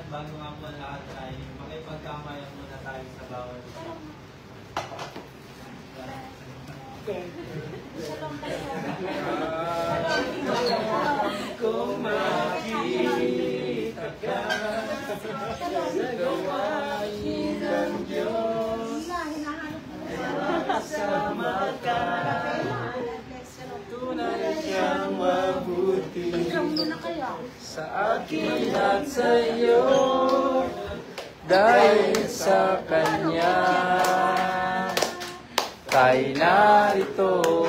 bago nga po ang lahat ay makipagkamayan muna tayo sa bawat isa. Kung makita ka sa gawain ng Diyos, sama ka, tunay siyang mabuti sa akin at sa iyo, dahil sa Kanya tayo narito.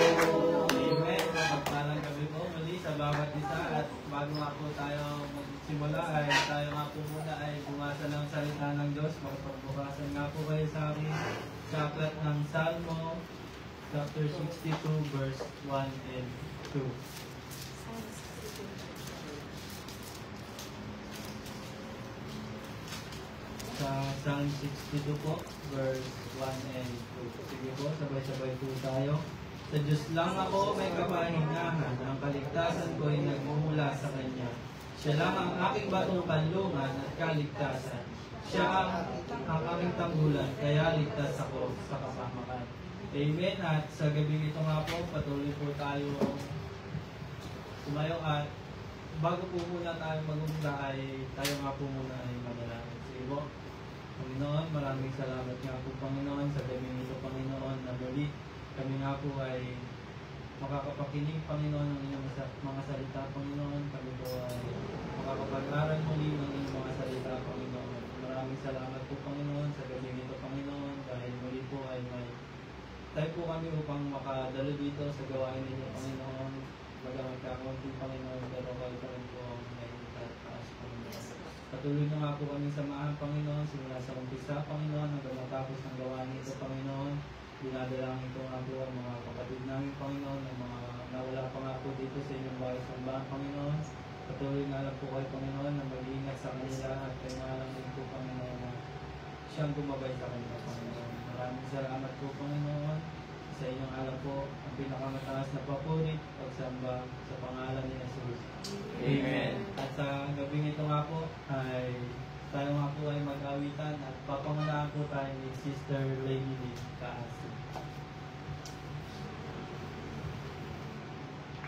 Amen. Magpalang gabi po muli sa bawat isa, at bago nga po tayo magsimula ay tayo nga po muna ay bumasa ng salita ng Diyos. Magpagbukasan nga po kayo sa akin sa aklat ng Salmo chapter 62 verse 1 and 2. Sa Psalm 62 po, verse 1 and 2. Sige po, sabay-sabay po tayo. Sa Diyos lang ako may kapahingahan, ang kaligtasan ko ay nagmumula sa Kanya. Siya lang ang aking batong kanlungan at kaligtasan. Siya ang aming tanggulan, kaya ligtas ako sa kapamakan. Amen. At sa gabi ito nga po, patuloy po tayo tumayo, at bago po muna tayo mag-umda ay tayo nga po muna ay manalangin. Sige po. Panginoon, maraming salamat nga po, Panginoon, sa gabi nito, Panginoon, na muli kami nga po ay makakapakinig, Panginoon, ng inyong mga salita, Panginoon. Kami po ay makakapag-aral muli ng inyong mga salita, Panginoon. Maraming salamat po, Panginoon, sa gabi nito, Panginoon, dahil muli po ay may tayo po kami upang makadalo dito sa gawain ninyo, Panginoon. Magamit ka konti, Panginoon, pero kayo pa rin po ang may taas, Panginoon. Patuloy na nga po kami samahan, Panginoon, simula sa umpisa, Panginoon, hanggang matapos ng gawain nito, Panginoon. Dinadalangin ko nga po ang mga kapatid namin, Panginoon, ang mga nawala pa nga po dito sa inyong bahay sambahan, Panginoon. Patuloy na lang po kayo, Panginoon, na mag-iingat sa kanila, at kayo nga lang din po, Panginoon, na siyang gumabay sa kanila, Panginoon. Maraming salamat po, Panginoon. Sa inyong alam po ang pinakamataas na papuri, pagsamba sa pangalan ni Jesus. Amen. At sa gabing ito nga po ay tayo nga po ay mag-awitan, at papangunahan po tayo ni Sister Lady Lee Kaasi.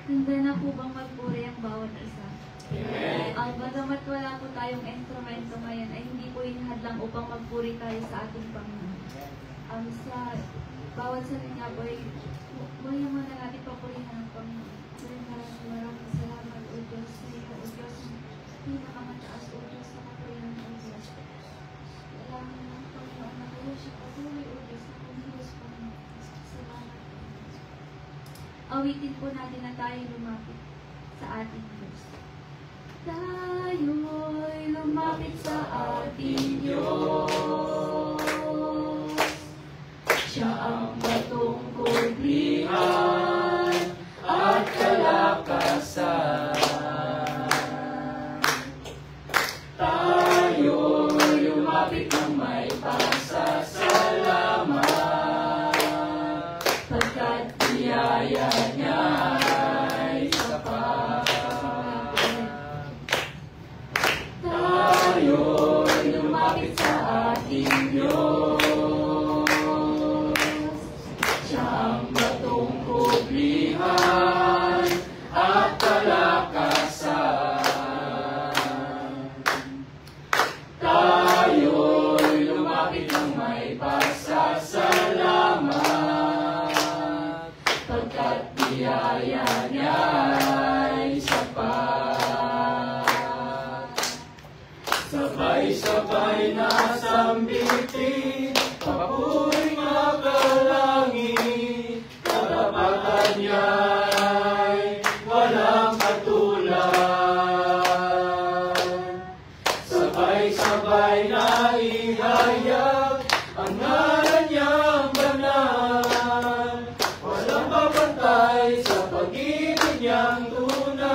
Handa na po bang magpuri ang bawat isa? Amen. Bagamat wala po tayong instrumento ngayon, ay hindi po inihadlang upang magpuri tayo sa ating Panginoon. Sa bawat salita po ay muli muna natin papurihan ang Panginoon. Maraming salamat, O Diyos, sa iyo, O Diyos, pinakamataas, O Diyos, sa kapurihan, O Diyos. Kailangan ng Panginoon na kayo siya patuloy, O Diyos, na kumilos, Panginoon. Salamat, Panginoon. Awitin po natin na tayo lumapit sa ating Diyos. Tayo'y lumapit sa ating Diyos. Siya ang batong kublihan at kalakasan. Tayo'y lumapit ng may pasasalamat, pagkat biyaya niya'y sapat. Tayo'y lumapit sa ating Diyos. Siya ang batong kublihan at kalakasan. Tayo'y lumapit ng may pasasalamat, pagkat biyaya niya'y sapat. Sabay-sabay na sambitin, papuring makalangit, karapatan niya'y walang katulad. Sabay-sabay na ihayag ang ngalan niyang banal, walang babantay sa pag-ibig niyang tunay.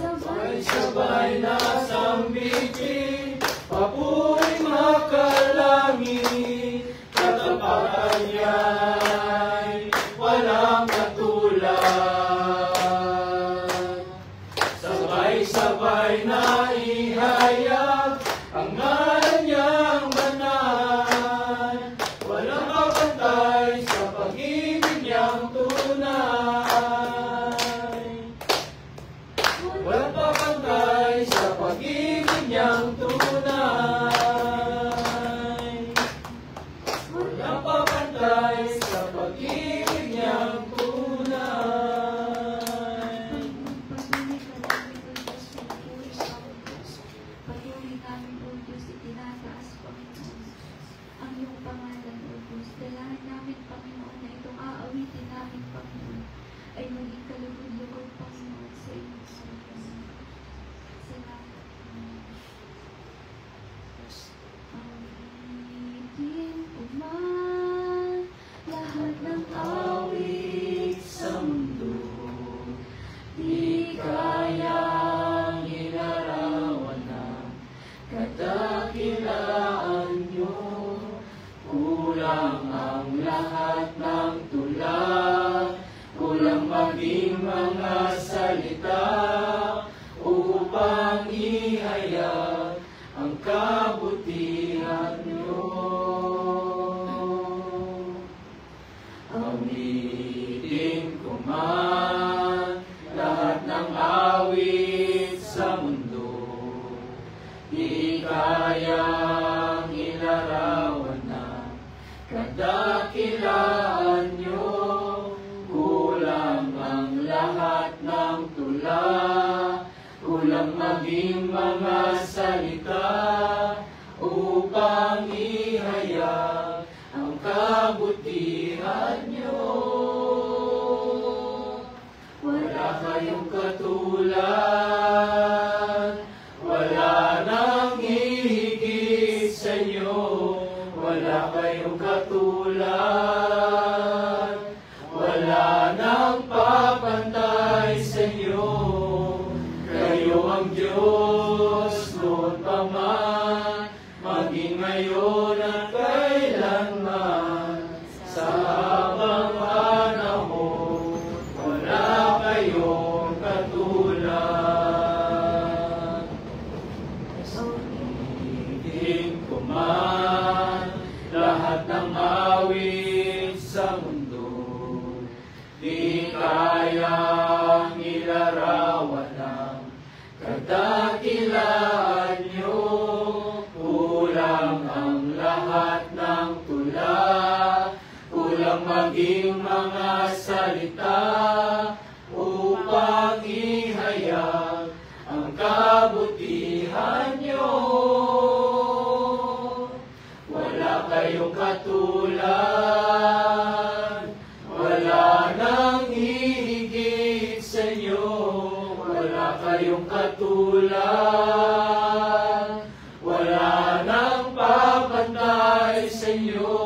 Sabay-sabay na sambitin, papuring makalangit, katapatan niya'y walang katulad. Sabay-sabay lahat ng tula, kulang maging mga salita upang ihayag ang kabutihan niyo. Awitin ko man lahat ng awit sa mundo, di kayang ilarawan na kadakilaan niyo. Kulang ang lahat ng tula, kulang maging mga salita upang ihayag ang kabutihan niyo. Wala kayong katulad, wala nang hihigit sa inyo. Wala kayong katulad, wala nang papantay sa inyo. Kayo ang Diyos noon pa man, maging ngayon at kailanman. Sa habang panahon, wala kayong katulad. Sabihin ko man lahat ng awit sa mundo, di kayang ilarawan ang kadakilaan niyo. Kulang ang lahat ng tula, kulang maging mga salita upang ihayag ang kabutihan niyo. Wala kayong katulad, wala nang hihigit sa inyo. Wala kayong katulad, wala nang papantay sa inyo.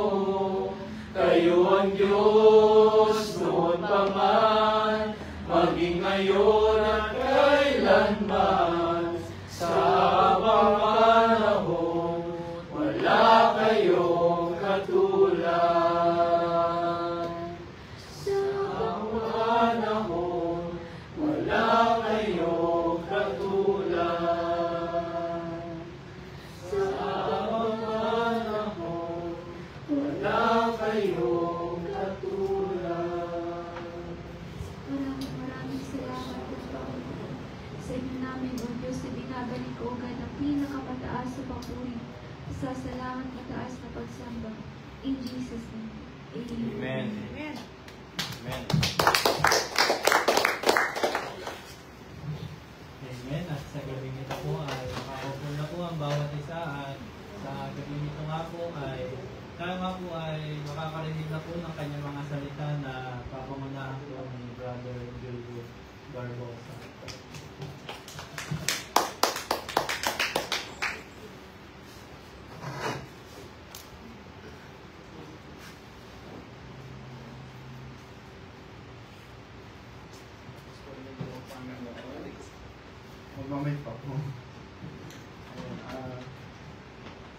Kayo ang Diyos noon pa man, maging ngayon at kailanman. Sa habang panahon, wala kayong katulad. Sa panahon, wala kayong katulad. Sa panahon, wala kayong katulad. Maraming salamat po, Panginoon. Sa inyo namin, O Diyos, ibinabalik o God ang pinakamataas sa papuri. Sa salamat mataas na pagsamba. In Jesus' name. Amen. Amen. Amen. Amen. At sa gabi nito po ay makakaupo na po ang bawat isa, at sa gabi nito nga po ay tayo nga po ay makakarinig na po ng kanyang mga salita na papangunahan po ni Brother Julio Barbosa. Magmamay pa po.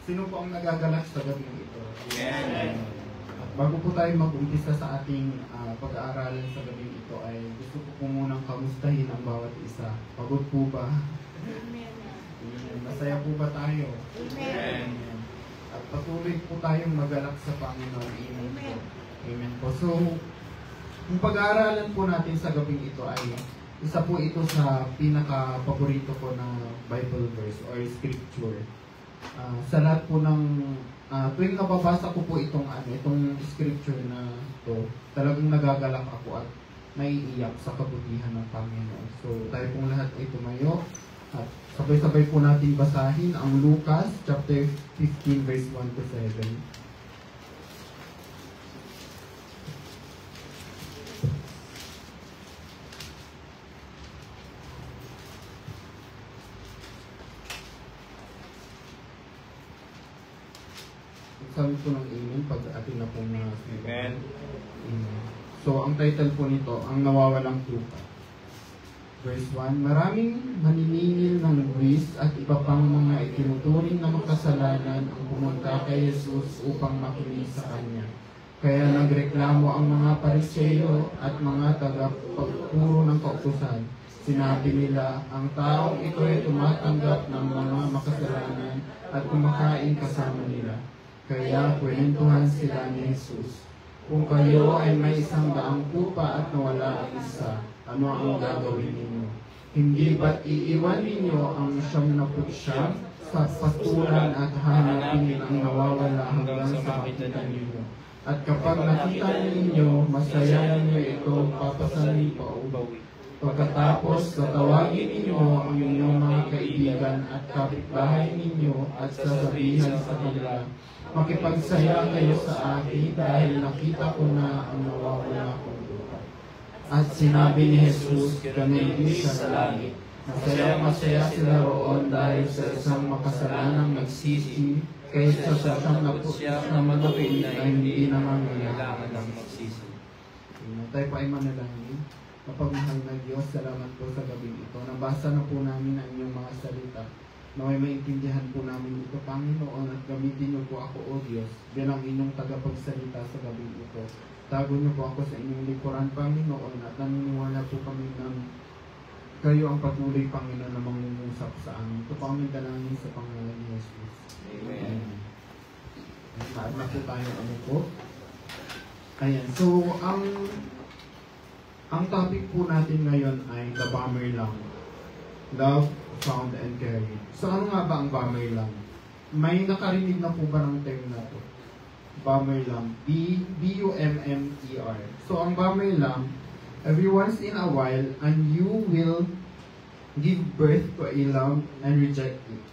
Sino po ang nagagalak sa gabi ito? Amen. At bago po tayo mag-umpisa sa ating pag-aaralan sa gabi ito, ay gusto ko po munang kamustahin ang bawat isa. Pagod po ba? Amen. Masaya po ba tayo? Amen. At patuloy po tayong magalak sa Panginoon. Amen po. Amen. Amen po. So, yung pag-aaralan po natin sa gabing ito ay isa po ito sa pinaka-paborito ko na Bible verse or scripture. Sa lahat po ng tuwing nababasa ko po itong scripture na to, talagang nagagalak ako at naiiyak sa kabutihan ng Panginoon. So, tayo pong lahat ay tumayo at sabay-sabay po natin basahin ang Lucas chapter 15 verse 1 to 7. Sabi po ng amen pag atin na pong Amen. Amen. So, ang title po nito, ang nawawalang tupa. Verse 1, maraming maniningil ng buwis at iba pang mga itinuturing na makasalanan ang pumunta kay Jesus upang makinig sa Kanya. Kaya nagreklamo ang mga Pariseo at mga tagapagturo ng kautusan. Sinabi nila, ang taong ito ay tumatanggap ng mga makasalanan at kumakain kasama nila. Kaya kwentuhan sila ni Jesus. Kung kayo ay may 100 tupa at nawala ang isa, ano ang gagawin ninyo? Hindi ba't iiwan ninyo ang 99 sa pastulan at hanapin ang nawawala hanggang sa makita ninyo? At kapag nakita ninyo, masaya ninyo ito, papasanin pa ubawi. Pagkatapos, tatawagin ninyo ang inyong mga kaibigan at kapitbahay ninyo at sasabihan sa kanila, makipagsaya kayo sa akin dahil nakita ko na ang nawawala kong tupa. At sinabi ni Jesus, ganun din siya sa langit. Masaya sila roon dahil sa isang makasalanang nagsisi kaysa sa siyang na malupit na hindi nangangailangan ng magsisi. Tayo pa ay manalangin. Mapagmahal na Diyos, salamat po sa gabing ito. Nabasa na po namin ang inyong mga salita. Na may maintindihan po namin ito, Panginoon, at gamitin niyo po ako, O Diyos, bilang inyong tagapagsalita sa gabing ito. Tago niyo po ako sa inyong likuran, Panginoon, at naniniwala po kami ng kayo ang patuloy, Panginoon, na mangungusap sa amin. Ito po ang dalangin sa pangalan ni Jesus. Amen. Saan na po tayo, ano po? Ayan, so, ang topic po natin ngayon ay The Bomber Lamb. Love, Found, and Carried. So, ano nga ba ang Bomber Lamb? May nakarinig na po ba ng term na to? Bomber Lamb. B-U-M-M-E-R. So, ang Bomber Lamb, every once in a while, and you will give birth to a lamb and reject it.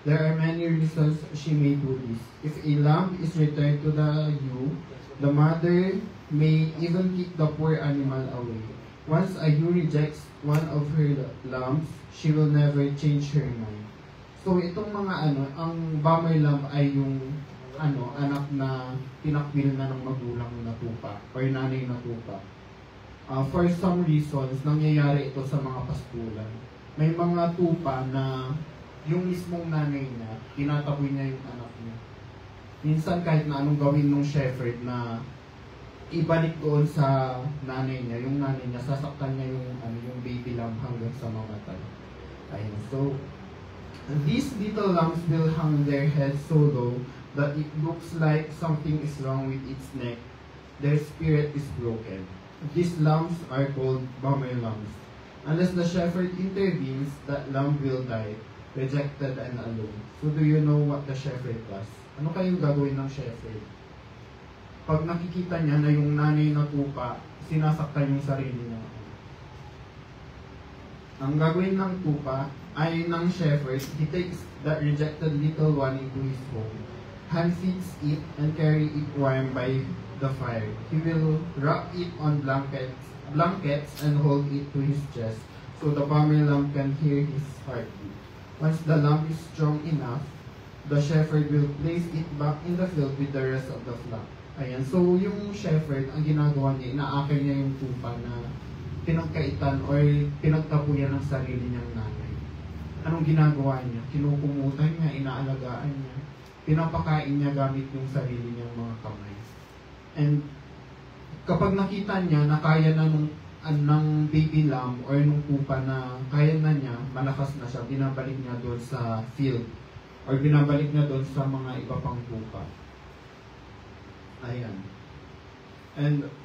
There are many reasons she may do this. If a lamb is returned to the ewe, the mother may even kick the poor animal away. Once a ewe rejects one of her lambs, she will never change her mind. So itong mga ang Bomber Lamb ay yung anak na pinakwil na ng magulang na tupa or nanay na tupa. For some reasons, nangyayari ito sa mga pastulan. May mga tupa na yung mismong nanay niya, tinataboy niya yung anak niya. Minsan kahit na anong gawin ng shepherd na ibalik doon sa nanay niya, yung nanay niya, sasaktan niya yung baby lamb hanggang sa mamatay. Ayun. So, these little lambs will hang their heads so low that it looks like something is wrong with its neck. Their spirit is broken. These lambs are called Bomber Lambs. Unless the shepherd intervenes, that lamb will die, rejected and alone. So do you know what the shepherd does? Ano kayong gagawin ng shepherd? Pag nakikita niya na yung nanay na tupa, sinasaktan yung sarili niya. Ang gagawin ng tupa ay ng shepherd, he takes that rejected little one into his home, hand-feeds it and carry it warm by the fire. He will wrap it on blankets and hold it to his chest so the Bomber Lamb can hear his heartbeat. Once the lamb is strong enough, the shepherd will place it back in the field with the rest of the flock. Ayan, so yung shepherd, ang ginagawa niya, inaakay niya yung tupa na pinagkaitan or pinagtapuyan ng sarili niyang nanay. Anong ginagawa niya? Kinukumutan niya, inaalagaan niya, pinapakain niya gamit yung sarili niyang mga kamay. And kapag nakita niya na kaya na ng baby lamb or nung tupa na kaya na niya, malakas na siya, binabalik niya doon sa field or binabalik niya doon sa mga iba pang tupa. Ayan.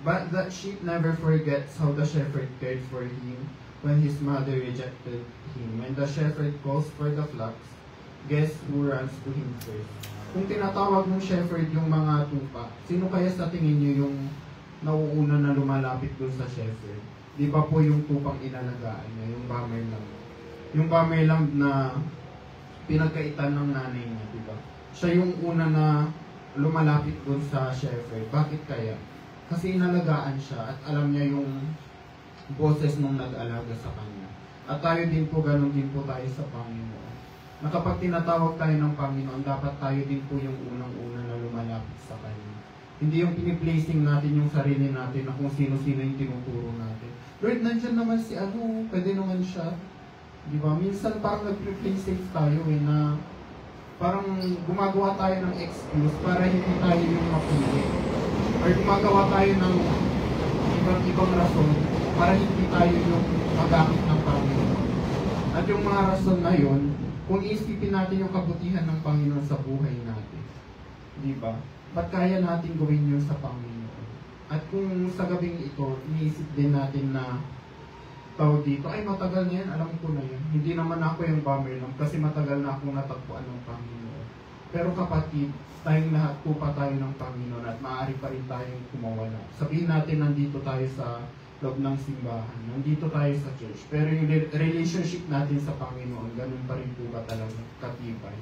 But that sheep never forgets how the shepherd cared for him when his mother rejected him. When the shepherd calls for the flocks, guess who runs to him first? Kung tinatawag ng shepherd yung mga tupa, sino kaya sa tingin niyo yung nauuna na lumalapit doon sa shepherd? Di ba po yung tupang inalagaan niya, yung Bomber Lamb? Yung Bomber Lamb na pinagkaitan ng nanay niya, di ba? Siya yung una na lumalapit doon sa shepherd. Bakit kaya? Kasi inalagaan siya at alam niya yung boses nung nag-alaga sa kanya. At tayo din po, ganun din po tayo sa Panginoon. Na kapag tinatawag tayo ng Panginoon, dapat tayo din po yung unang-una na lumalapit sa Kanya. Hindi yung piniplacing natin yung sarili natin na kung sino-sino yung tinuturo natin. Lord, nandyan naman si pwede naman siya. Di ba? Minsan parang nag-replace tayo na parang gumagawa tayo ng excuse para hindi tayo yung mapili. Or gumagawa tayo ng ibang rason para hindi tayo yung magamit ng Panginoon. At yung mga rason na yun, kung isipin natin yung kabutihan ng Panginoon sa buhay natin, di ba? Ba't kaya natin gawin yun sa Panginoon? At kung sa gabing ito, iniisip din natin na tawag dito, ay matagal na yan, alam ko na yan. Hindi naman ako yung bummer lang kasi matagal na akong natagpuan ng Panginoon. Pero kapatid, tayong lahat po pa tayo ng Panginoon at maaari pa rin tayong kumawala. Sabihin natin nandito tayo sa loob ng simbahan, nandito tayo sa church, pero yung relationship natin sa Panginoon, ganun pa rin po ba talaga katibay?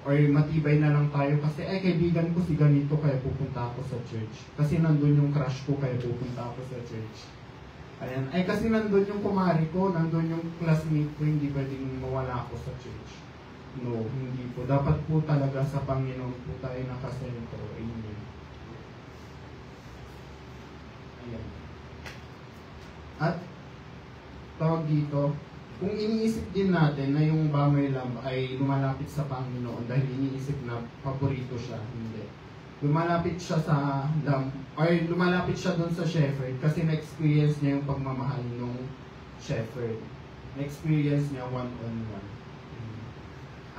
Or matibay na lang tayo kasi ay kaibigan ko si ganito kaya pupunta ako sa church. Kasi nandun yung crush ko kaya pupunta ako sa church. Ayan. Ay kasi nandun yung kumari ko, nandun yung classmate ko, hindi pwedeng mawala ako sa church. No, hindi po. Dapat po talaga sa Panginoon po tayo nakasentro. Amen. Ayan. At tawag dito, kung iniisip din natin na yung Bummer Lamb ay lumalapit sa Panginoon dahil iniisip na paborito siya, hindi. Lumalapit siya sa lamb, or lumalapit siya doon sa shepherd kasi na-experience niya yung pagmamahal ng shepherd. Na-experience niya one-on-one.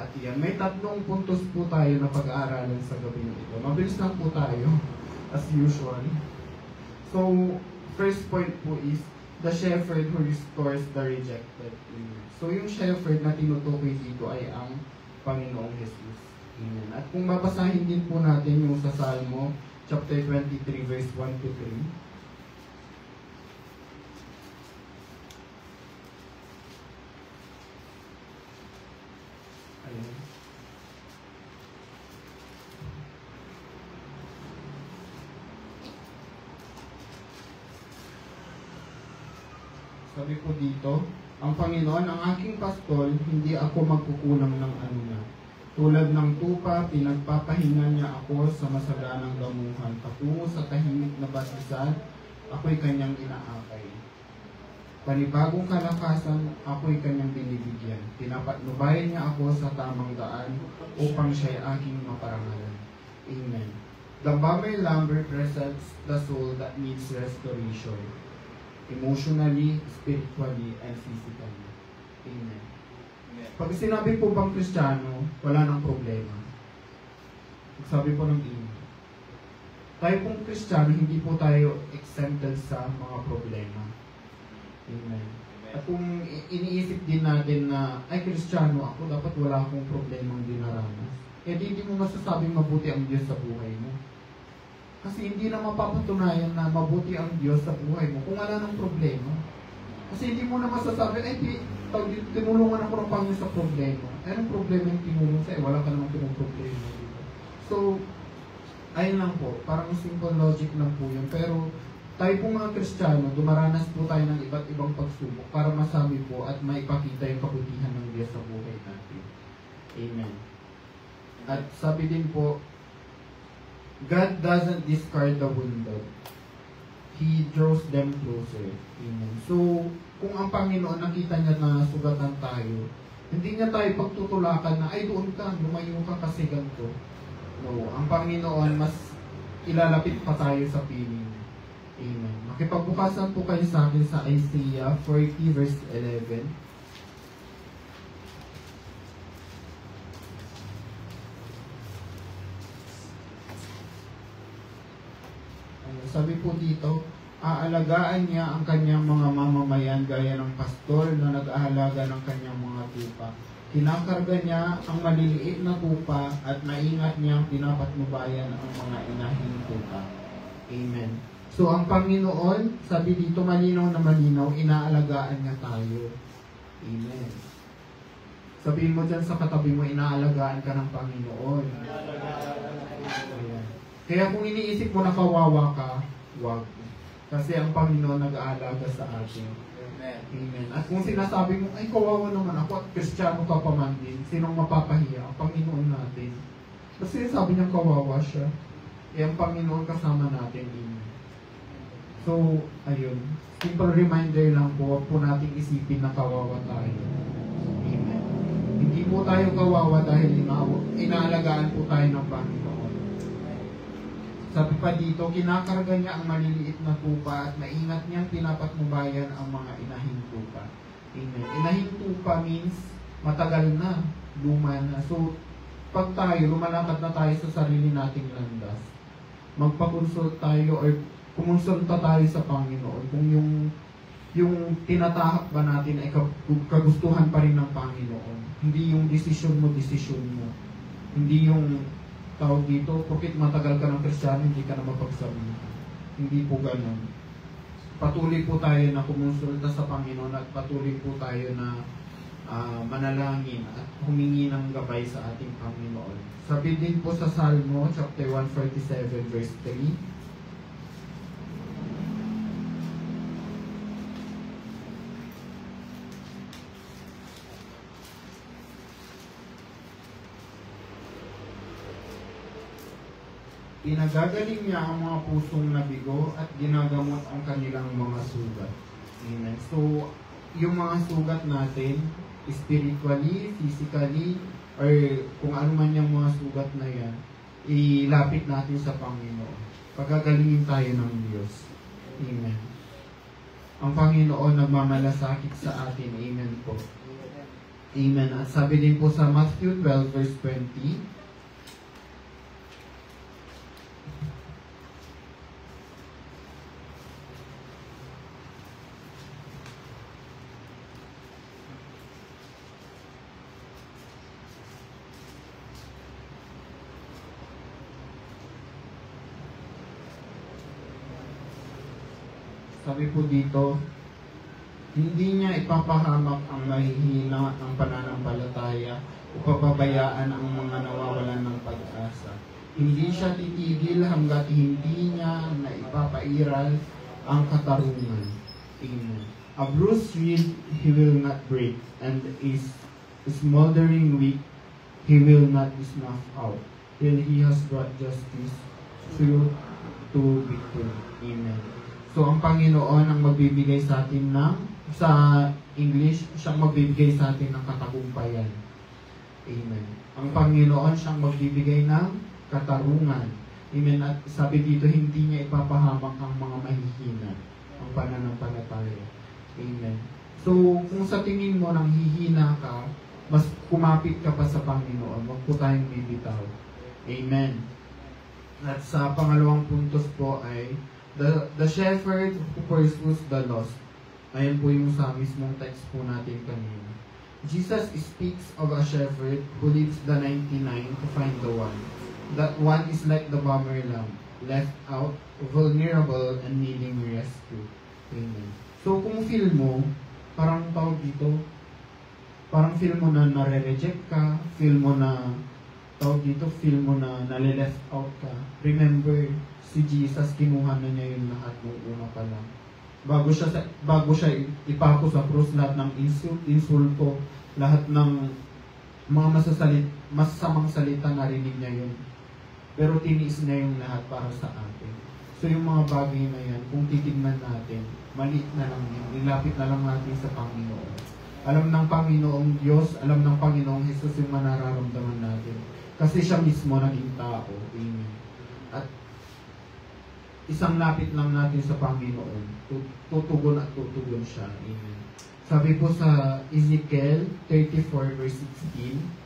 At yan, may 3 puntos po tayo na pag-aaralan sa gabi ito. Mabilis lang po tayo, as usual. So, first point po is, the shepherd who restores the rejected. So, yung shepherd na tinutukoy dito ay ang Panginoong Jesus. Amen. At kung babasahin din po natin yung sa Salmo, chapter 23, verse 1 to 3. Ayan. Sabi po dito, ang Panginoon, ang aking pastol, hindi ako magkukulang ng anuman. Tulad ng tupa, pinagpapahinga niya ako sa masaganang damuhan. Patungo sa tahimik na basisan, ako'y kanyang inaakay. Panibagong kalakasan, ako'y kanyang binibigyan. Pinapatnubayan niya ako sa tamang daan upang siya'y aking maparangalan. Amen. The Bummer Lamb represents the soul that needs restoration. Emotionally, spiritually, and physically. Amen. Pag sinabi po bang Kristiyano, wala nang problema. Sabi po ng Amen. Tayo pong Kristiyano, hindi po tayo exempted sa mga problema. Amen. At kung iniisip din natin na, ay Kristiyano ako, dapat wala akong problemang dinaranas. Eh di mo masasabing mabuti ang Diyos sa buhay mo. Kasi hindi na mapapatunayan na mabuti ang Diyos sa buhay mo kung wala ng problema. Kasi hindi mo na masasabi, ay tinulungan ako ng Panginoon sa problema. Eh, anong problema yung tinulong sa'yo? Wala ka namang problema. So, ayun lang po. Parang simple logic lang po yun. Pero, tayo pong mga Kristiyano, dumaranas po tayo ng iba't ibang pagsubok para masabi po at maipakita yung kabutihan ng Diyos sa buhay natin. Amen. At sabi din po, God doesn't discard the wounded. He draws them closer. Amen. So, kung ang Panginoon nakita niya na sugatan tayo, hindi niya tayo pagtutulakan na, ay doon ka, lumayo ka kasi ganito. No, ang Panginoon mas ilalapit pa tayo sa piling. Amen. Makipagbukasan po kayo sa akin sa Isaiah 40 verse 11. Sabi po dito, aalagaan niya ang kanyang mga mamamayan gaya ng pastor na nag-aalaga ng kanyang mga tupa. Kinakarga niya ang maliliit na tupa at maingat niyang pinapatnubayan ang mga inahing tupa. Amen. So, ang Panginoon, sabi dito, malinaw na malinaw, inaalagaan niya tayo. Amen. Sabihin mo dyan sa katabi mo, inaalagaan ka ng Panginoon. Ayan. Kaya kung iniisip mo na kawawa ka, wag. Kasi ang Panginoon nag-aalaga sa atin. Amen. At kung sinasabi mo, ay kawawa naman ako at Kristiyano ka pa man din, sinong mapapahiya? Ang Panginoon natin. Kasi sabi niya kawawa siya. Eh ang Panginoon kasama natin. Amen. So, ayun. Simple reminder lang po, huwag po natin isipin na kawawa tayo. Amen. Hindi Hindi po tayo kawawa dahil inaalagaan po tayo ng Panginoon. Sabi pa dito, kinakarga niya ang maliliit na tupa at maingat niyang pinapatnubayan ang mga inahing tupa. Amen. Inahing tupa means matagal na, luma na. So, pag tayo, lumalakad na tayo sa sarili nating landas, magpakonsult tayo or kumonsulta tayo sa Panginoon kung yung tinatahak ba natin ay kagustuhan pa rin ng Panginoon. Hindi yung desisyon mo. Hindi yung tawag dito, porque matagal ka ng Kristiyano, hindi ka na mapagsabihan. Hindi po ganun. Patuloy po tayo na kumonsulta sa Panginoon at patuloy po tayo na manalangin at humingi ng gabay sa ating Panginoon. Sabi din po sa Salmo, chapter 147, verse 3, pinagagaling niya ang mga pusong nabigo at ginagamot ang kanilang mga sugat. Amen. So, yung mga sugat natin, spiritually, physically, or kung ano man yung mga sugat na yan, ilapit natin sa Panginoon. Pagagalingin tayo ng Diyos. Amen. Ang Panginoon nagmamalasakit sa atin. Amen po. Amen. At sabi din po sa Matthew 12 verse 20, sabi po dito, hindi niya ipapahamak ang mahihina ang pananampalataya o pababayaan ang mga nawawalan ng pag-asa. Hindi siya titigil hanggat hindi niya na ipapairal ang katarungan. Amen. A bruised reed he will not break, and is smoldering wick he will not snuff out, till he has brought justice through to victory. Amen. So, ang Panginoon ang magbibigay sa atin sa English, siyang magbibigay sa atin ng katagumpayan. Amen. Ang Panginoon siyang magbibigay ng katarungan. Amen. At sabi dito, hindi niya ipapahamak ang mga mahihina, ang pananampalataya. Amen. So, kung sa tingin mo nang hihina ka, mas kumapit ka pa sa Panginoon. Huwag po tayong bibitaw. Amen. At sa pangalawang puntos po ay, The shepherd who pursues the lost. Ayan po yung sa mismong text po natin kanina. Jesus speaks of a shepherd who leaves the 99 to find the one. That one is like the bomber lamb, left out, vulnerable, and needing rescue. Amen. So kung feel mo, parang tawag dito, parang feel mo na nare-reject ka, feel mo na tawag dito, feel mo na nale-left out ka, remember, si Jesus, kinuha na niya yung lahat ng una pa lang. Bago siya ipako sa krus, lahat ng insulto, lahat ng mga masasamang salita, narinig niya yun. Pero tiniis niya yung lahat para sa atin. So yung mga bagay na yan, kung titignan natin, maliit na lang yun. Ilapit na lang natin sa Panginoon. Alam ng Panginoong Diyos, alam ng Panginoong Jesus yung manararamdaman natin. Kasi siya mismo naging tao. Amen. At isang lapit lang natin sa Panginoon, tutugon at tutugon siya. Amen. Sabi po sa Ezekiel 34 verse 16,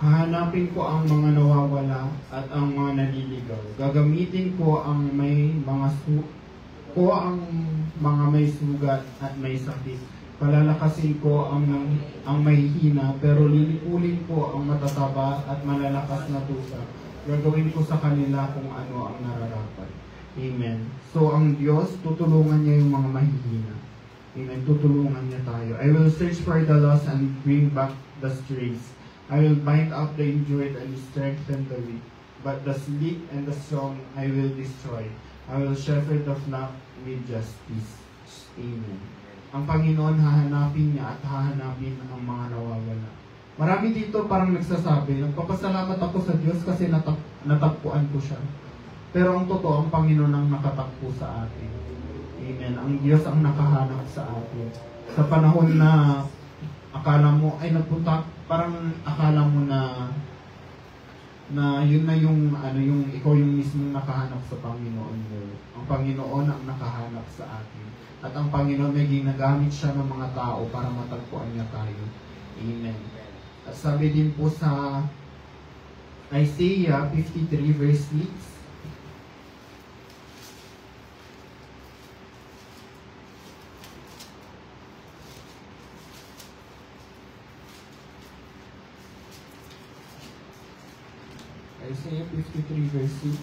hahanapin ko ang mga nawawala at ang mga naliligaw. Gagamitin ko ang mga may sugat at may sakit. Palalakasin ko ang mahihina, pero lilipulin ko ang matataba at malalakas na tusa. Gagawin ko sa kanila kung ano ang nararapat. Amen. So ang Diyos, tutulungan niya yung mga mahihina. Amen. Tutulungan niya tayo. I will search for the lost and bring back the strays. I will bind up the injured and strengthen the weak. But the sleek and the strong I will destroy. I will shepherd the flock with justice. Amen. ang Panginoon hahanapin niya at hahanapin ang mga nawawala. Marami dito parang nagsasabi, nagpapasalamat ako sa Diyos kasi natagpuan ko siya. Pero ang totoo, ang Panginoon ang nakatakpo sa atin. Amen. Ang Diyos ang nakahanap sa atin. Sa panahon na akala mo, ay nagpunta, parang akala mo na yun na yung, yung ikaw yung mismo nakahanap sa Panginoon mo. Ang Panginoon ang nakahanap sa atin. At ang Panginoon may ginagamit siya ng mga tao para matagpuan niya tayo. Amen. At sabi din po sa Isaiah 53 verse 6, Isaiah 53 verse 6,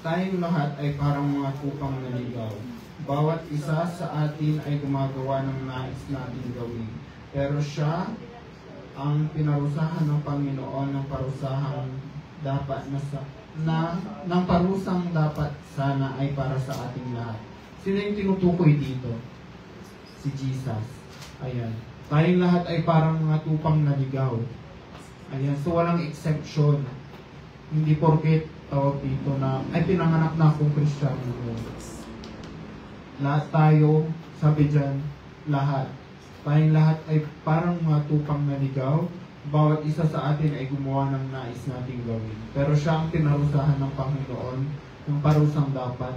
tayong lahat ay parang mga kupang naligaw. Bawat isa sa atin ay gumagawa ng nais natin gawin. Pero siya ang pinarusahan ng Panginoon ng parusahang dapat ng parusang dapat sana ay para sa ating lahat. Sino yung tinutukoy dito? Si Jesus. Ayan. Tayong lahat ay parang mga tupang naligaw. Ayan, so walang exception. Hindi porket tawag dito na, ay pinanganak na akong Kristiyano. Lahat tayo, sabi dyan, lahat. Tayong lahat ay parang mga tupang naligaw. Bawat isa sa atin ay gumawa ng nais nating gawin. Pero siya ang pinarusahan ng Panginoon, ng parusang dapat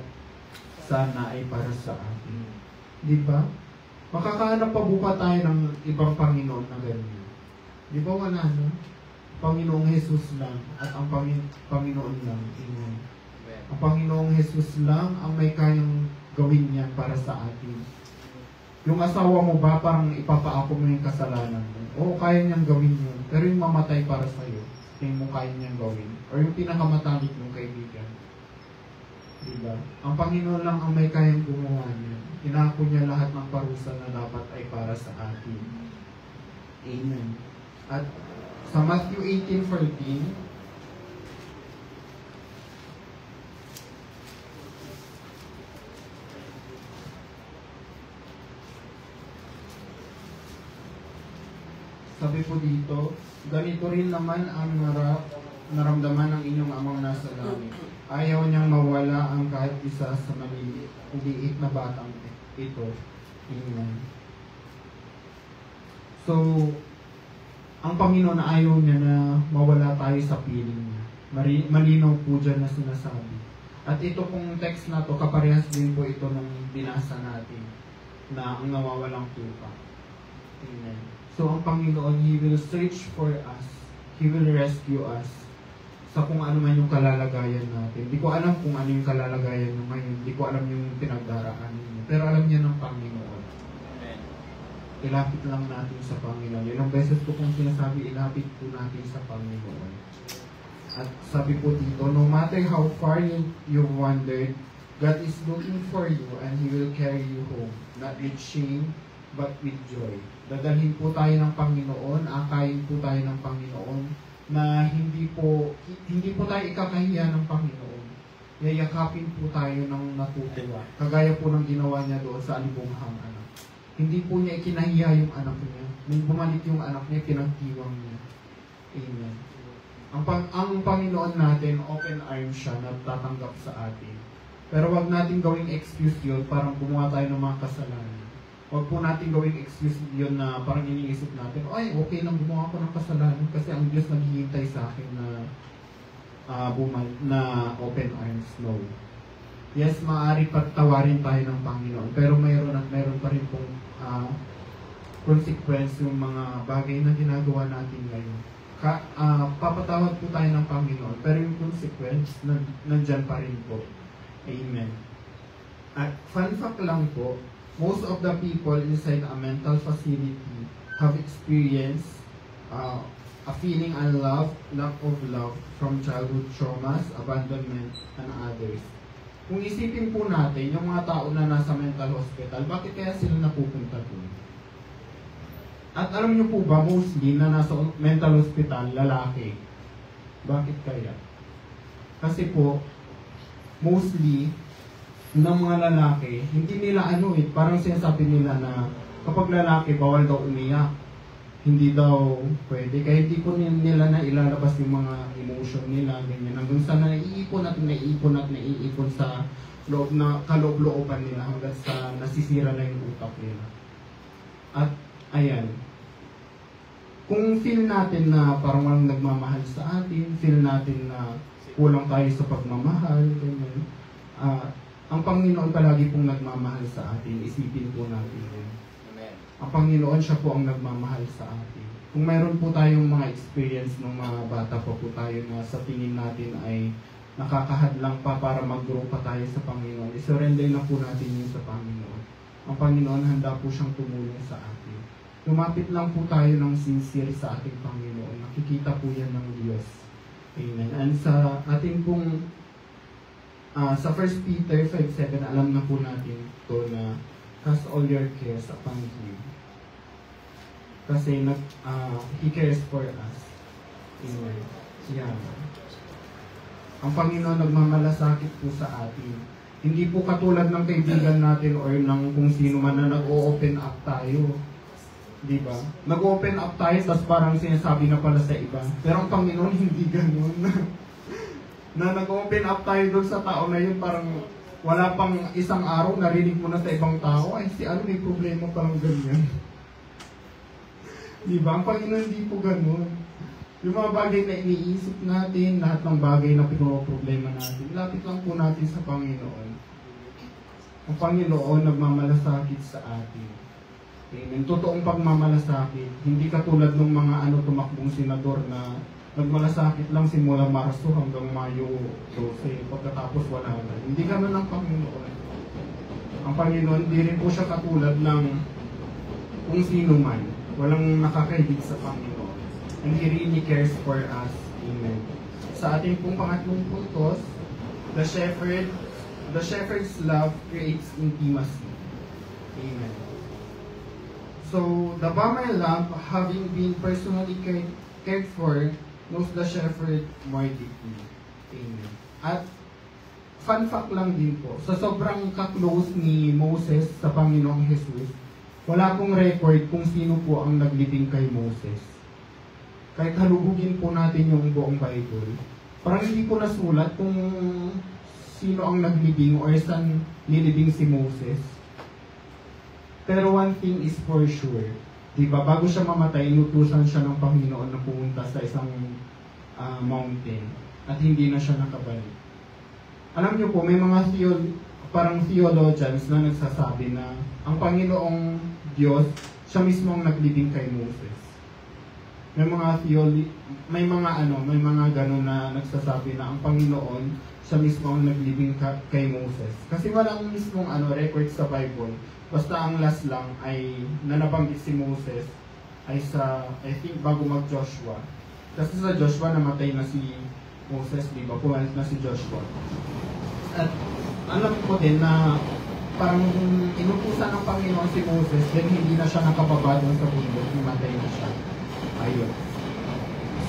sana ay para sa atin. Di ba? Makakahanap pa buka tayo ng ibang Panginoon na ganyan. Di ba wala na? Panginoong Jesus lang at ang Panginoon lang. Amen. Ang Panginoong Jesus lang ang may kayang gawin yan para sa atin. Yung asawa mo ba, parang ipapaako mo yung kasalanan mo? Oo, kaya niyang gawin yun. Pero yung mamatay para sa'yo, tingin mo kaya niyang gawin. Or yung pinakamatalik mong kaibigan. Diba? Ang Panginoon lang ang may kayang gumawa niya. Inako niya lahat ng parusa na dapat ay para sa atin. Amen. At sa Matthew 18:14, sabi po dito, ganito rin naman ang naramdaman ng inyong amang nasa langit. Ayaw niyang mawala ang kahit isa sa maliit na batang ito. Amen. So, ang Panginoon na ayaw niya na mawala tayo sa piling niya. Malinaw po dyan na sinasabi. At ito pong text na to, kaparehas din po ito nung binasa natin na ang nawawalang tupa. Amen. So, ang Panginoon, He will search for us. He will rescue us sa kung ano man yung kalalagayan natin. Hindi ko alam kung ano yung kalalagayan nyo ngayon. Hindi ko alam yung pinagdaraanan nyo. Pero alam niya ng Panginoon. Ilapit lang natin sa Panginoon. Ilang beses ko kung sinasabi, ilapit po natin sa Panginoon. At sabi po dito, no matter how far you've wandered, God is looking for you and He will carry you home. Not with shame, but with joy. Dadalhin po tayo ng Panginoon, akayin po tayo ng Panginoon, na hindi po tayo ikakahiya ng Panginoon. Yayakapin po tayo ng natutuwa. Kagaya po ng ginawa niya doon sa alibunghang anak. Hindi po niya ikinahiya yung anak niya. Nung bumalik yung anak niya, pinagtiwang niya. Amen. Ang Panginoon natin, open arms siya na tatanggap sa atin. Pero wag natin gawing excuse yun, parang gumawa tayo ng mga kasalanan. Wag po natin gawing excuse yun na parang iniisip natin, ay, okay lang gumawa ko ng kasalanan kasi ang Diyos naghihintay sa akin na open arms. No. Yes, maaari pagtawarin tayo ng Panginoon, pero mayroon pa rin pong consequence yung mga bagay na ginagawa natin ngayon. Papatawad po tayo ng Panginoon, pero yung consequence, nandyan pa rin po. Amen. At fun fact lang po, most of the people inside a mental facility have experienced a feeling unloved, lack of love from childhood traumas, abandonment, and others. Kung isipin po natin, yung mga tao na nasa mental hospital, bakit kaya sila napupunta doon? At alam niyo po ba, mostly na nasa mental hospital, lalaki. Bakit kaya? Kasi po, mostly, ng mga lalaki, hindi nila parang sinasabi nila na kapag lalaki, bawal daw umiyak. Hindi daw pwede. Kaya hindi po nila na ilalabas yung mga emotion nila, ganyan. Hanggang sa naiipon at naiipon sa loob na kaloob-looban nila hanggang sa nasisira na yung utak nila. At, ayan. Kung feel natin na parang walang nagmamahal sa atin, feel natin na kulang tayo sa pagmamahal, ganyan. Ang Panginoon palagi pong nagmamahal sa atin, isipin po natin yun. Amen. Ang Panginoon, siya po ang nagmamahal sa atin. Kung mayroon po tayong mga experience ng mga bata pa po tayo na sa tingin natin ay nakakahadlang pa para mag-grow pa tayo sa Panginoon, isurrender na po natin yun sa Panginoon. Ang Panginoon, handa po siyang tumulong sa atin. Lumapit lang po tayo ng sincere sa ating Panginoon. Nakikita po yan ng Diyos. Amen. And sa ating pong sa 1 Peter 5:7, alam na po natin to na cast all your cares upon Him. Kasi He cares for us. Amen. Yeah. Ang Panginoon nagmamalasakit po sa atin. Hindi po katulad ng kaibigan natin or ng kung sino man na nag-o-open up tayo. Diba? Nag-open up tayo, tapos parang sinasabi na pala sa iba. Pero ang Panginoon hindi ganun. Na nag-open up tayo doon sa tao na yun, parang wala pang isang araw, narinig mo na sa ibang tao, ay si ano may problema parang ganyan. Diba? Ang Panginoon hindi po ganun. Yung mga bagay na iniisip natin, lahat ng bagay na pinoproblema natin, lapit lang po natin sa Panginoon. Ang Panginoon nagmamalasakit sa atin. Amen. Totoong pagmamalasakit. Hindi katulad ng mga tumakbong senador na nagmalasakit lang simula Marso hanggang Mayo 12. Pagkatapos wala na. Hindi ganun ang Panginoon. Ang Panginoon, hindi rin po siya katulad ng kung sino man. Walang nakakaibig sa Panginoon. And He really cares for us. Amen. Sa ating pong pangatlong puntos, the shepherd's love creates intimacy. Amen. So, the Bama love, having been personally cared for, knows the shepherd more deeply. Amen. At, fun fact lang din po, sa sobrang ka-close ni Moses sa Panginoong Jesus, wala pong record kung sino po ang naglibing kay Moses. Kahit halugugin po natin yung buong Bible, parang hindi po nasulat kung sino ang naglibing or saan nilibing si Moses. Pero one thing is for sure, diba, bago siya mamatay, inutusan siya ng Panginoon na pumunta sa isang mountain at hindi na siya nakabalik. Alam niyo po, may mga parang theologians na nagsasabi na ang Panginoong Diyos, siya mismo ang naglibing kay Moses. May mga gano'n na nagsasabi na ang Panginoon, siya mismo ang naglibing kay Moses. Kasi walang mismong record sa Bible. Basta ang last lang ay nanabanggit si Moses ay sa, I think, bago mag-Joshua. Kasi sa Joshua, namatay na si Moses, di ba? Pumalit na si Joshua. At alam ko din na parang inutusan ng Panginoon si Moses, then hindi na siya nakababa doon sa bundok, namatay na siya. Ayun.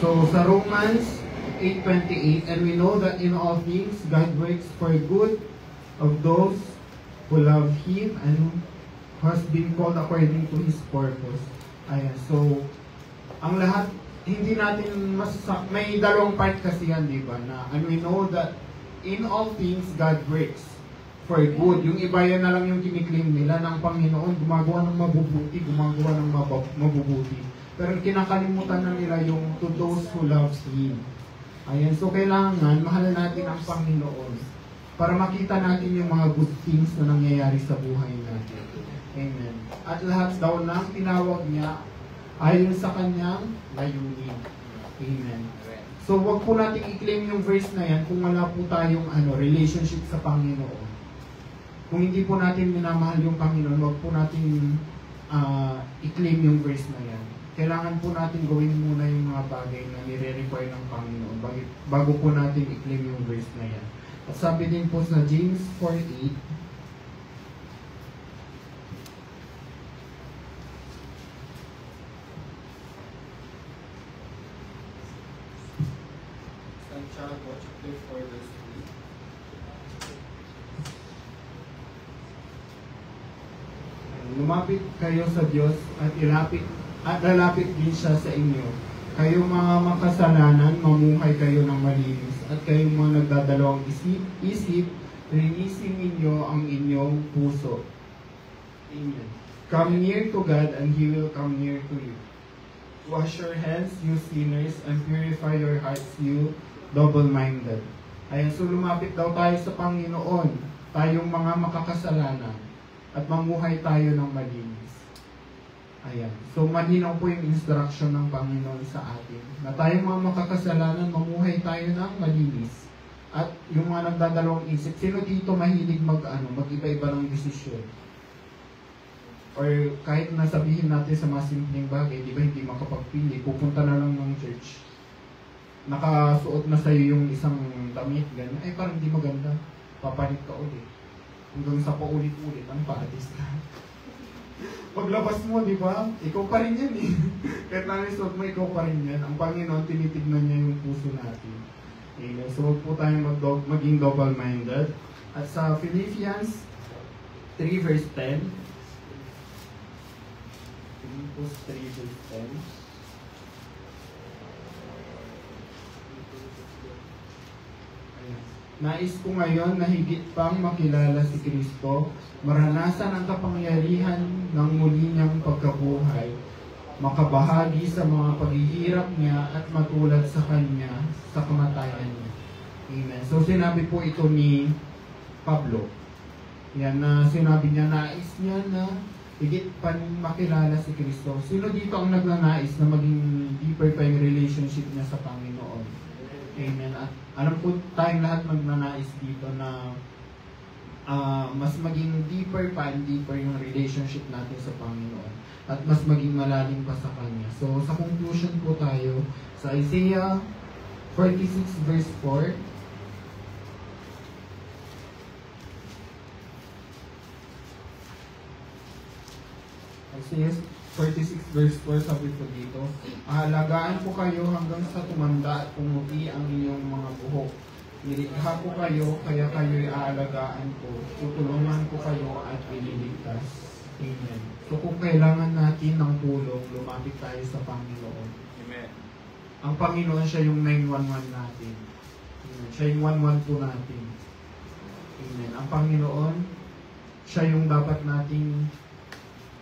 So, sa Romans 8:28, and we know that in all things, God works for good of those who love Him and has been called according to His purpose. Ayan. So, ang lahat, hindi natin may dalawang part kasi yan, di ba? And we know that in all things, God works for good. Yung iba yan na lang yung kiniklaim nila ng Panginoon, gumagawa ng mabubuti, gumagawa ng mabubuti. Pero kinakalimutan na nila yung to those who loves Him. Ayan. So, kailangan, mahalin natin ang Panginoon para makita natin yung mga good things na nangyayari sa buhay natin. Amen. At lahat daw ng tinawag niya ayon sa kanyang layunin. Amen. So, wag po natin i-claim yung verse na yan kung wala po tayong relationship sa Panginoon. Kung hindi po natin minamahal yung Panginoon, wag po natin i-claim yung verse na yan. Kailangan po natin gawin muna yung mga bagay na nire-require ng Panginoon bago po natin i-claim yung verse na yan. At sabi din po sa James 4:8, Santiago chapter 4 verse 3. lumapit kayo sa Diyos at lalapit din siya sa inyo. Kayong mga makasalanan, mamuhay kayo ng malinis. At kayong mga nagdadalawang isip, linisin ninyo ang inyong puso. Amen. Come near to God and He will come near to you. Wash your hands, you sinners, and purify your hearts, you double-minded. Ayan, so lumapit daw tayo sa Panginoon, tayong mga makakasalanan, at mamuhay tayo ng malinis. Ayan, so malinaw po yung instruction ng Panginoon sa atin, na tayong mga makakasalanan, mamuhay tayo ng malinis. At yung mga nagdadalawang isip, sino dito mahilig mag-iba-iba ng desisyon? Or kahit nasabihin natin sa mga simpleng bagay, di ba hindi makapagpili, pupunta na lang ng church. Nakasuot na sa'yo yung isang damit, ganyan. Ay, parang hindi maganda. Papalit ka ulit. Hanggang sa paulit-ulit, ang pa-artist ka. Paglabas mo, di ba? Ikaw pa rin yan eh. Kahit nalisuot mo, ikaw pa rin yan. Ang Panginoon, tinitignan niya yung puso natin. Amen. So, huwag po tayong maging double-minded. At sa Philippians 3 verse 10, Philippians 3 verse 10, nais ko ngayon na higit pang makilala si Kristo, maranasan ang kapangyarihan ng muli niyang pagkabuhay, makabahagi sa mga paghihirap niya at matulad sa Kanya sa kamatayan niya. Amen. So sinabi po ito ni Pablo. Yan na sinabi niya, nais niya na higit pang makilala si Kristo. Sino dito ang nagnanais na maging deeper pa yung relationship niya sa Panginoon? Amen. At alam po tayong lahat magnanais dito na mas maging deeper pa and deeper yung relationship natin sa Panginoon at mas maging malalim pa sa Kanya. So sa conclusion po tayo sa Isaiah 46 verse 4. Isaiah 46 verse 4, sabi po dito, ahalagaan ko kayo hanggang sa tumanda at pumuti ang inyong mga buhok. Nilikha ko kayo, kaya kayo'y aalagaan ko. Tutulungan ko kayo at ililigtas. Amen. So kung kailangan natin ng tulong, lumapit tayo sa Panginoon. Amen. Ang Panginoon, siya yung 911 natin. Amen. Siya yung 112 natin. Amen. Ang Panginoon, siya yung dapat nating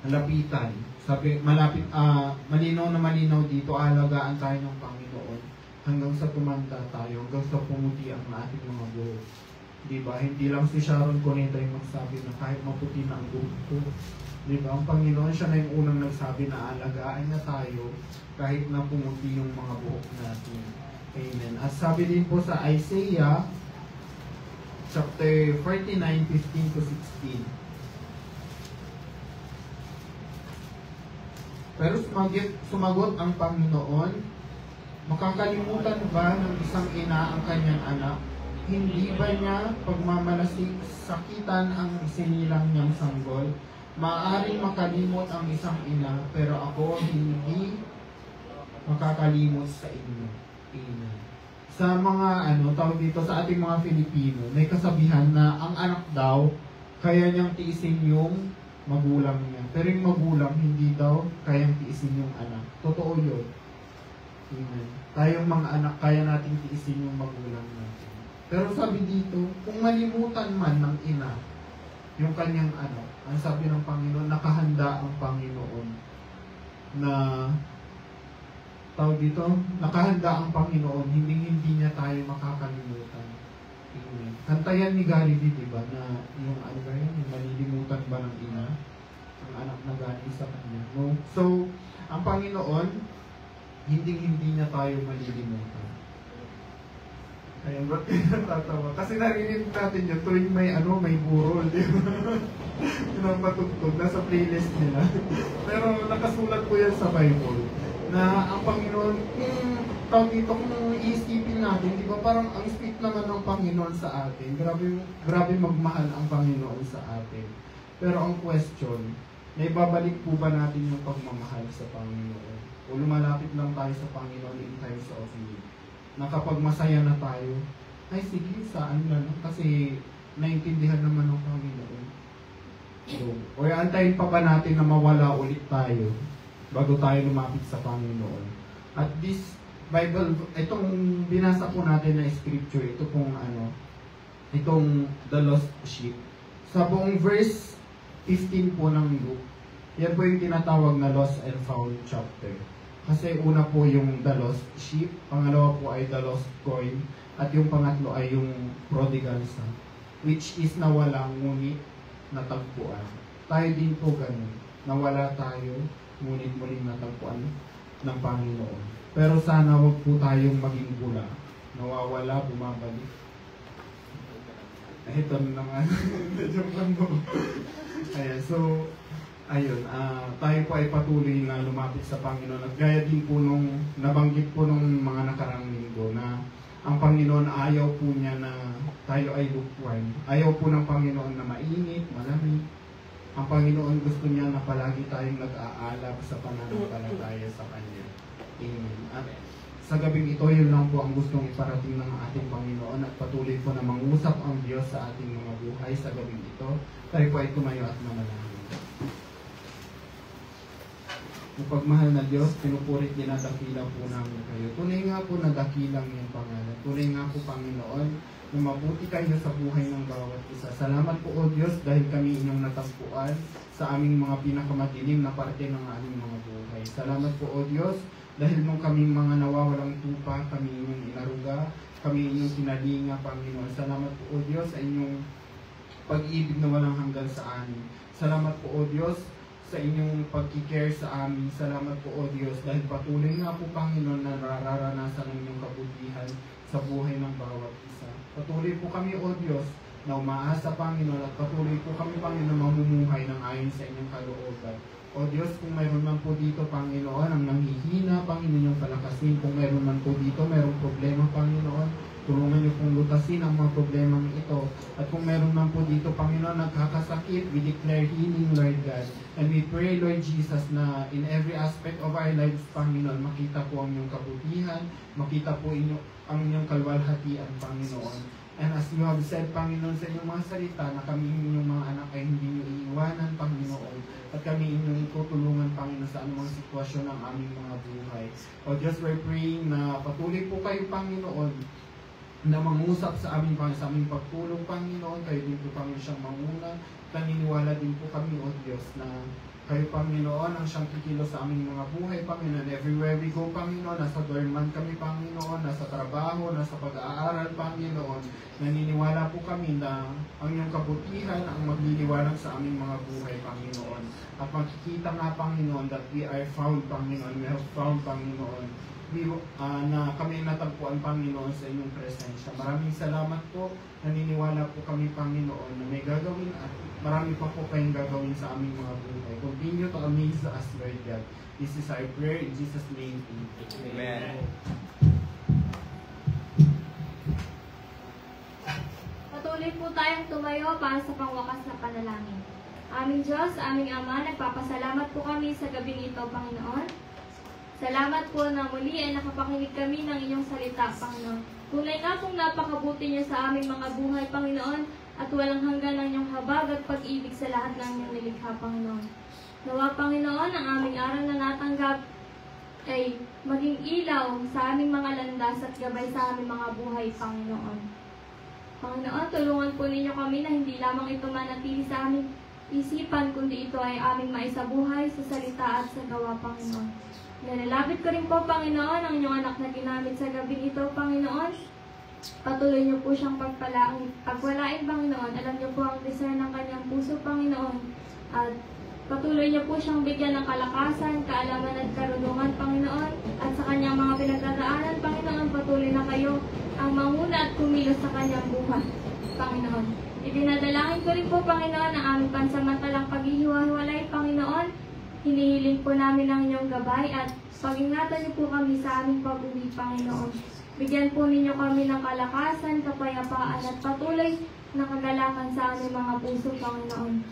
lapitan. Sabi, malinaw na malinaw dito, alagaan tayo ng Panginoon hanggang sa tumanda tayo, hanggang sa pumuti ang ating mga buhok. Diba? Hindi lang si Sharon Cuneta yung magsabi na kahit maputi na ang buhok ko. Diba? Ang Panginoon, siya na yung unang nagsabi na alagaan na tayo kahit na pumuti yung mga buhok natin. Amen. At sabi din po sa Isaiah chapter 49, 15 to 16. Pero sumagot ang Panginoon, makakalimutan ba ng isang ina ang kanyang anak? Hindi ba niya pagmamalasig sakitan ang sinilang niyang sanggol? Maaaring makalimot ang isang ina, pero ako hindi makakalimot sa inyo. Amen. Sa mga tawag dito sa ating mga Filipino, may kasabihan na ang anak daw, kaya niyang tiisin yung magulang niya. Pero yung magulang, hindi daw kayang tiisin yung anak. Totoo yun. Amen. Tayong mga anak, kaya nating tiisin yung magulang natin. Pero sabi dito, kung malimutan man ng ina, yung kanyang anak, ang sabi ng Panginoon, nakahanda ang Panginoon na, tawag dito, nakahanda ang Panginoon, hindi niya tayo makakalimutan. Amen. Kantayan ni Gary D, diba, na yung yung malilimutan ba ng ina? Ang anak na galing sa kanya. No? So, ang Panginoon, hindi niya tayo malilimutan. Ayan, ba't natatawa? Kasi narinig natin yun, tuwing may burol, di ba? Yun ang matugtog, nasa playlist nila. Pero nakasulat po yan sa Bible, na ang Panginoon, tawag dito, kung iisipin natin, di ba, parang ang sweet naman ng Panginoon sa atin. Grabe magmahal ang Panginoon sa atin. Pero ang question, naibabalik po ba natin yung pagmamahal sa Panginoon? O lumalapit lang tayo sa Panginoon in times of need? Na kapag masaya na tayo, ay sige, saan na lang? Kasi naintindihan naman ng Panginoon. O antayin pa ba natin na mawala ulit tayo bago tayo lumapit sa Panginoon? At this Bible, itong binasa po natin na scripture, ito pong itong the lost sheep. Sa buong verse 15 po ng Luke, yan po yung tinatawag na lost and found chapter. Kasi una po yung the lost sheep, pangalawa po ay the lost coin, at yung pangatlo ay yung prodigal son, which is nawala ngunit natagpuan. Tayo din po ganun. Nawala tayo, ngunit muling natagpuan ng Panginoon. Pero sana wag po tayong maging bula. Nawawala, bumabalik. Ito na nga. Joke lang po. Ayan, so, ayun, tayo po ay patuloy na lumapit sa Panginoon. At gaya din po nung nabanggit po nung mga nakarang linggo na ang Panginoon ayaw po niya na tayo ay lukewarm. Ayaw po ng Panginoon na mainit, malamig. Ang Panginoon gusto niya na palagi tayong nag-aalab sa pananampalataya sa Kanya. Amen. At sa gabing ito, yun lang po ang gustong iparating ng ating Panginoon at patuloy po na mangusap ang Diyos sa ating mga buhay sa gabing ito. Tayo po ay tumayo at manalangin. Pagmahal na Diyos, pinupurit dinadakila po namin kayo. Tunay nga po na dakilang yung pangalan. Tunay nga po, Panginoon, na mabuti kayo sa buhay ng bawat isa. Salamat po, O Diyos, dahil kami inyong natagpuan sa aming mga pinakamadilim na parte ng aming mga buhay. Salamat po, O Diyos, dahil nung kaming mga nawawalang tupa, kami inyong inaruga, kami inyong kinalinga, Panginoon. Salamat po, O Diyos, sa inyong pag-ibig na walang hanggan sa amin. Salamat po, O Diyos, sa inyong pagkikare sa amin. Salamat po, O Diyos, dahil patuloy nga po, Panginoon, na nararanasan ng inyong kabutihan sa buhay ng bawat isa. Patuloy po kami, O Diyos, na umaasa, Panginoon, at patuloy po kami, Panginoon, mamumuhay ng ayon sa inyong kalooban. O Diyos, kung mayroon man po dito, Panginoon, ang nanghihina, Panginoon, yung palakasin. Kung mayroon man po dito, mayroong problema, Panginoon, tulungan niyo pong lutasin ang mga problemang ito. At kung meron man po dito, Panginoon, nagkakasakit, we declare healing, Lord God. And we pray, Lord Jesus, na in every aspect of our lives, Panginoon, makita po ang iyong kabutihan, makita po ang inyong kalwalhatian, Panginoon. And as you have said, Panginoon, sa inyong mga salita, na kami inyong mga anak ay hindi niyo iiwanan, Panginoon. At kami inyong tutulungan, Panginoon, sa anumang sitwasyon ng aming mga buhay. O Diyos, we're praying na patuloy po kayo, Panginoon, na mangusap sa aming pagtulong, Panginoon. Kayo din po, Panginoon, siyang manguna. Naniniwala din po kami, O Diyos, na kayo, Panginoon, ang siyang kikilos sa aming mga buhay, Panginoon. Everywhere we go, Panginoon, nasa dorman kami, Panginoon, nasa trabaho, nasa pag-aaral, Panginoon. Naniniwala po kami na ang iyong kabutihan ang magliliwanag sa aming mga buhay, Panginoon. At makikita nga, Panginoon, that we are found, Panginoon. We have found, Panginoon, na kami natagpuan, Panginoon, sa inyong presensya. Maraming salamat po. Naniniwala po kami, Panginoon, na may gagawin at marami pa po kayong gagawin sa aming mga buhay. Continue to amaze us, Lord God. This is our prayer in Jesus' name. Amen. Patuloy po tayong tumayo para sa pangwakas na panalangin. Aming Diyos, aming Ama, nagpapasalamat po kami sa gabing ito, Panginoon. Salamat po na muli ay nakapakinig kami ng inyong salita, Panginoon. Tunay nga pong napakabuti niyo sa aming mga buhay, Panginoon, at walang hanggan ang inyong habag at pag-ibig sa lahat ng inyong nilikha, Panginoon. Nawa, Panginoon, ang aming aral na natanggap ay maging ilaw sa aming mga landas at gabay sa aming mga buhay, Panginoon. Panginoon, tulungan po ninyo kami na hindi lamang ito manatili sa aming isipan, kundi ito ay aming maisabuhay sa salita at sa gawa, Panginoon. Nalalapit ko rin po, Panginoon, ang inyong anak na ginamit sa gabing ito, Panginoon. Patuloy niyo po siyang pagwalain, Panginoon. Alam niyo po ang desire ng kanyang puso, Panginoon. At patuloy niyo po siyang bigyan ng kalakasan, kaalaman at karunungan, Panginoon. At sa kanyang mga pinagdadaanan, Panginoon, patuloy na kayo ang manguna at kumilos sa kanyang buhay, Panginoon. Idinadalangin ko rin po, Panginoon, ang aming pansamantalang paghihiwa-hiwalay, Panginoon. Hinihiling po namin ang inyong gabay at pag-ingatan niyo po kami sa aming pag-uwi, Panginoon. Bigyan po ninyo kami ng kalakasan, kapayapaan at patuloy na kagalakan sa aming mga puso, Panginoon.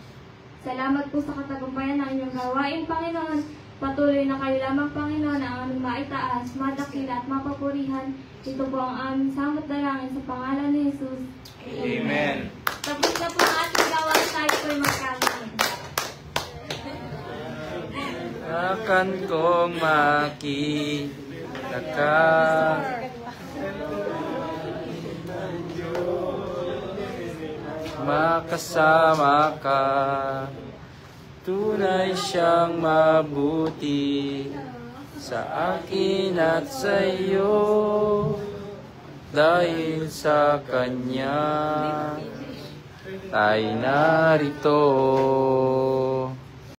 Salamat po sa katagumpayan ng inyong gawain, Panginoon. Patuloy na kayo lamang, Panginoon, ang aming maitaas, madakila at mapapurihan. Ito po ang aming samot dalangin sa pangalan ni Jesus. Amen. Tapos na po ang ating gawain, tayo po'y magkakaroon. Hinahawakan kong makita ka. Makasama ka. Tunay siyang mabuti sa akin at sa iyo. Dahil sa Kanya ay narito.